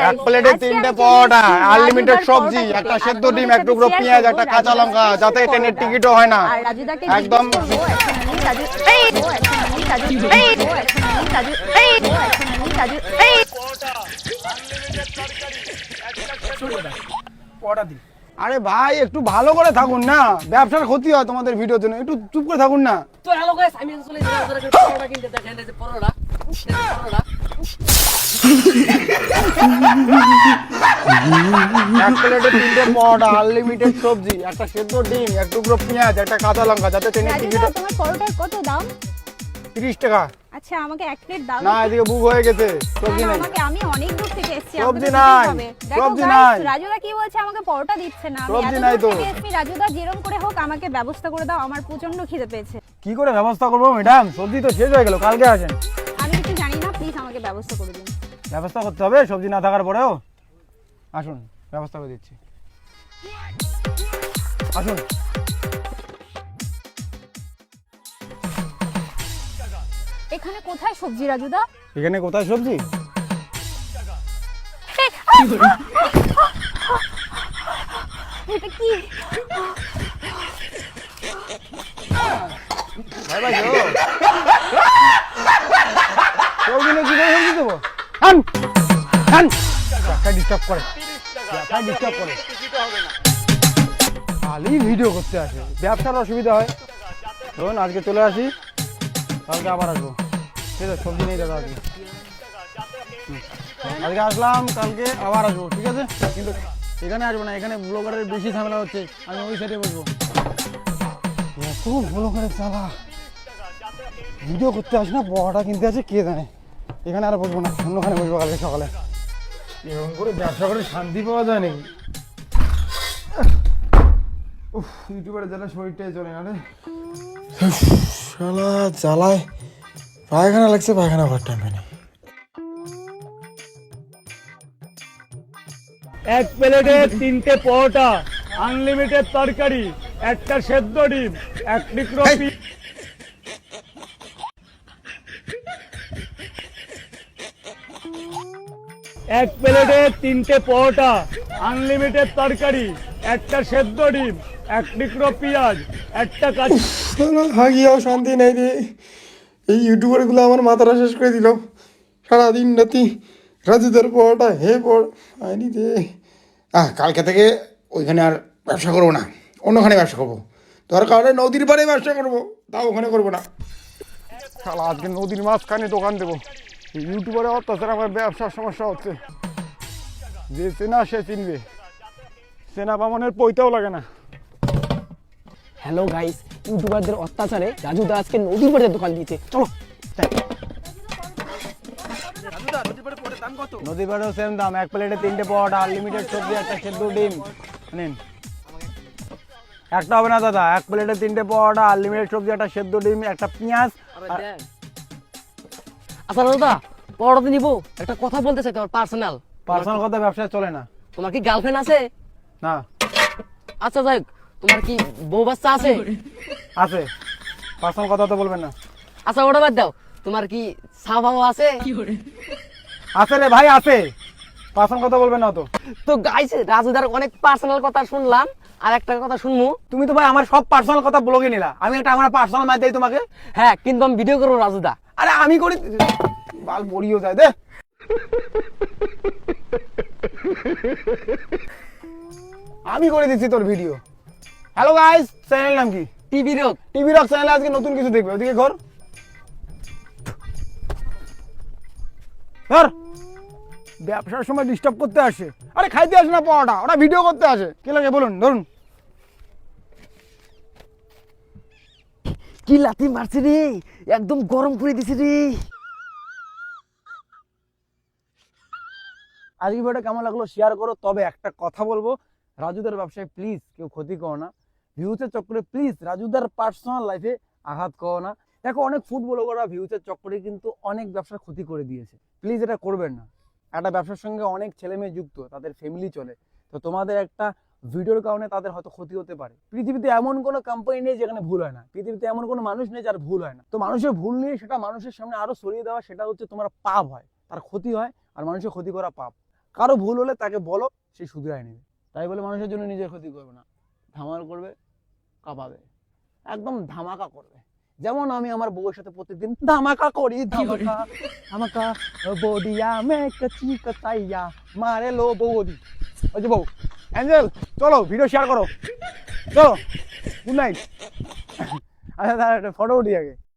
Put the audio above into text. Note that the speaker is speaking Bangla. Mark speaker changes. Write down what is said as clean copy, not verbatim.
Speaker 1: এক প্লেটে 3টে পরোটা, আনলিমিটেড সবজি, একটা সেদ্ধ ডিম, এক টুকরো পেঁয়াজ, একটা কাঁচা লঙ্কা, যাতে ট্রেনের টিকিটও হয় না। একদম আরে ভাই একটু ভালো করে থাকুন না, ব্যবসার ক্ষতি হয় তোমাদের ভিডিওর জন্য, একটু চুপ করে থাকুন না।
Speaker 2: তো হ্যালো গাইস, আমি চলে এসেছি পরোটা কিনতে। দেখেন এই যে পরোটা।
Speaker 1: এক প্লেটে 3টে পরোটা, আনলিমিটেড সবজি, একটা সেদ্ধ ডিম, এক টুকরো পেঁয়াজ, একটা কাঁচা লঙ্কা, যাতে ট্রেনের টিকিট।
Speaker 3: তোমার পরোটার কত দাম?
Speaker 1: 30 টাকা।
Speaker 3: আচ্ছা আমাকে এক প্লেট দাও।
Speaker 1: না এদিকে বুক হয়ে গেছে, সবজি নাই।
Speaker 3: আমি অনেক দূর থেকে এসেছি,
Speaker 1: সবজি নাই, সবজি নাই।
Speaker 3: রাজুদা কি বলছে, আমাকে পরোটা দিচ্ছে না। আমি
Speaker 1: সবজি নাই তো।
Speaker 3: রাজুদা যেরকম করে হোক আমাকে ব্যবস্থা করে দাও, আমার প্রচন্ড খিদে পেয়েছে।
Speaker 1: কি করে ব্যবস্থা করবো ম্যাডাম, সবজি তো শেষ হয়ে গেল, কালকে আসেন।
Speaker 3: আমি কিছু জানি না, প্লিজ আমাকে ব্যবস্থা করে দিন।
Speaker 1: ব্যবস্থা করতে হবে সবজি না থাকার পরেও। আসুন ব্যবস্থা করে দিচ্ছি, আসুন।
Speaker 3: এখানে কোথায় সবজি রাজুদা?
Speaker 1: এখানে কোথায় সবজি?
Speaker 3: এটা কি?
Speaker 1: ভাই ভাই সবজি নেই, কি করে সবজি দেবো? হান হান ডিস্টার্ব করে, ডিস্টার্ব করে, খালি ভিডিও করতে আসে, ব্যবসার অসুবিধা হয়। ধরুন আজকে চলে আসি, কালকে আবার আসবো, ঠিক আছে? সবজি নেই দাদা আজকে, আজকে আসলাম, কালকে আবার আসবো, ঠিক আছে? কিন্তু এখানে আসবো না, এখানে ব্লগারের বেশি ঝামেলা হচ্ছে, আমি ওই সাইডে বসবো। এত ব্লগারের জ্বালা, ভিডিও করতে আসি না, বড়াটা কিনতে আসে, কে জানে। এখানে আর বসবো না, অন্যখানে বসবো কালকে সকালে। এরকম করে ব্যবসা করে শান্তি পাওয়া যায় নাকি? ইউটিউবের জ্বালা শরীরটাই চলে না রে, শালা জ্বালায় পায়খানা লাগছে, পায়খানা করার টাইম নেই।
Speaker 4: এক প্লেটে 3টে পরোটা, আনলিমিটেড তরকারি, একটা সেদ্ধ ডিম, এক টুকরো এক প্লেটে 3টে পরোটা, আনলিমিটেড তরকারি, একটা সেদ্ধ ডিম, এক টুকরো পেঁয়াজ, একটা কাঁচা।
Speaker 1: হাগিয়াও শান্তি নেই রে, এই ইউটিউবারগুলো আমার মাথাটা শেষ করে দিল। সারাদিন রাতি রাজুদের পড়াটা হে পড় আইনি রে। কালকে থেকে ওইখানে আর ব্যবসা করবো না, অন্যখানে ব্যবসা করবো। দরকার হলে নদীর পাড়ে ব্যবসা করবো, তাও ওখানে করবো না। শালা আজকে নদীর মাঝখানে দোকান দেবো। এই ইউটিউবারে অত্যাচার, আমার ব্যবসার সমস্যা হচ্ছে। যে চেনা সে চিনবে, চেনা বামনের পইতেও লাগে না।
Speaker 2: হ্যালো গাইস, ইউটিউবারদের অত্যাচারে রাজুদা আজকে নদীর পাড়ে দোকান দিয়েছে। চলো
Speaker 1: নদীর পাড়েও সেম দাম, এক প্লেটে 3টে পরোটা, আনলিমিটেড সবজি, একটা সেদ্ধ ডিম। নিন, একটা হবে না দাদা, এক প্লেটে 3টে পরোটা, আনলিমিটেড সবজি, একটা সেদ্ধ ডিম, একটা পেঁয়াজ।
Speaker 2: আচ্ছা দাদা, পরোটা নিব, একটা কথা বলতে চাই, তোমার পার্সোনাল।
Speaker 1: পার্সোনাল কথা ব্যবসায় চলে না।
Speaker 2: তোমার কি গার্লফ্রেন্ড আছে?
Speaker 1: না।
Speaker 2: আচ্ছা যাই হোক, তোমার কি বউ বাচ্চা আছে?
Speaker 1: আছে। পার্সোনাল কথা তো বলবেন না।
Speaker 2: আচ্ছা ওটা বাদ দাও, তোমার কি স্বভাব আছে?
Speaker 1: আছে রে ভাই, আছে। পার্সোনাল কথা বলবেন না তো।
Speaker 2: তো গাইস, রাজুদার অনেক পার্সোনাল কথা শুনলাম, আর একটা কথা শুনবো।
Speaker 1: তুমি তো ভাই আমার সব পার্সোনাল কথা ব্লগে নিলা, আমি একটা আমার পার্সোনাল মাই দেই তোমাকে।
Speaker 2: হ্যাঁ, কিন্তু আমি ভিডিও করবো রাজুদা।
Speaker 1: আরে আমি করি, বাল বড়িও যায় দে। আমি করে দিচ্ছি তোর ভিডিও। হ্যালো গাইস, চ্যানেল নাম কি?
Speaker 2: TV rock.
Speaker 1: টিভি রক চ্যানেলে আজকে নতুন কিছু দেখবে, ওদিকে ঘর ধর। ব্যবসার সময় ডিস্টার্ব করতে আসে। আরে খাইতে আসে না পরোটা, ওরা ভিডিও করতে আসে। কি লাগে বলুন, ধরুন।
Speaker 2: কি লাথি মারছে রে, একদম গরম করে দিছে রে।
Speaker 1: আজকে ভিডিওটা কেমন লাগলো শেয়ার করো। তবে একটা কথা বলবো, রাজুদার ব্যবসায় প্লিজ কেউ ক্ষতি করো না। ভিউজের চক্করে প্লিজ রাজুদার পার্সোনাল লাইফে আঘাত করো না। দেখো অনেক ফুড ব্লগাররা ভিউজের চক্করে কিন্তু অনেক ব্যবসার ক্ষতি করে দিয়েছে। প্লিজ এটা করবেন না। একটা ব্যবসার সঙ্গে অনেক ছেলে মেয়ে যুক্ত, তাদের ফ্যামিলি চলে, তো তোমাদের একটা ভিডিওর কারণে তাদের হয়তো ক্ষতি হতে পারে। পৃথিবীতে এমন কোনো কোম্পানি নেই যেখানে ভুল হয় না, পৃথিবীতে এমন কোনো মানুষ নেই যার ভুল হয় না। তো মানুষের ভুল নিয়ে সেটা মানুষের সামনে আরো ছড়িয়ে দেওয়া, সেটা হচ্ছে তোমার পাপ হয়, তার ক্ষতি হয়, আর মানুষের ক্ষতি করা পাপ।
Speaker 2: কারো ভুল হলে তাকে বলো, সে শুধরায় নেবে। তাই বলে মানুষের জন্য নিজের ক্ষতি করবে না, ধামাল করবে, কাঁপাবে, একদম ধামাকা করবে। যেমন আমি আমার বউয়ের সাথে প্রত্যেকদিন ধামাকা করি, ধামাকা ধামাকা বডিয়া মে কচি কচাইয়া মারে লো বৌদি। ওই যে বউ অ্যাঞ্জেল, চলো ভিডিও শেয়ার করো, চলো, গুড নাইট। আচ্ছা তাহলে ফটো উঠি আগে।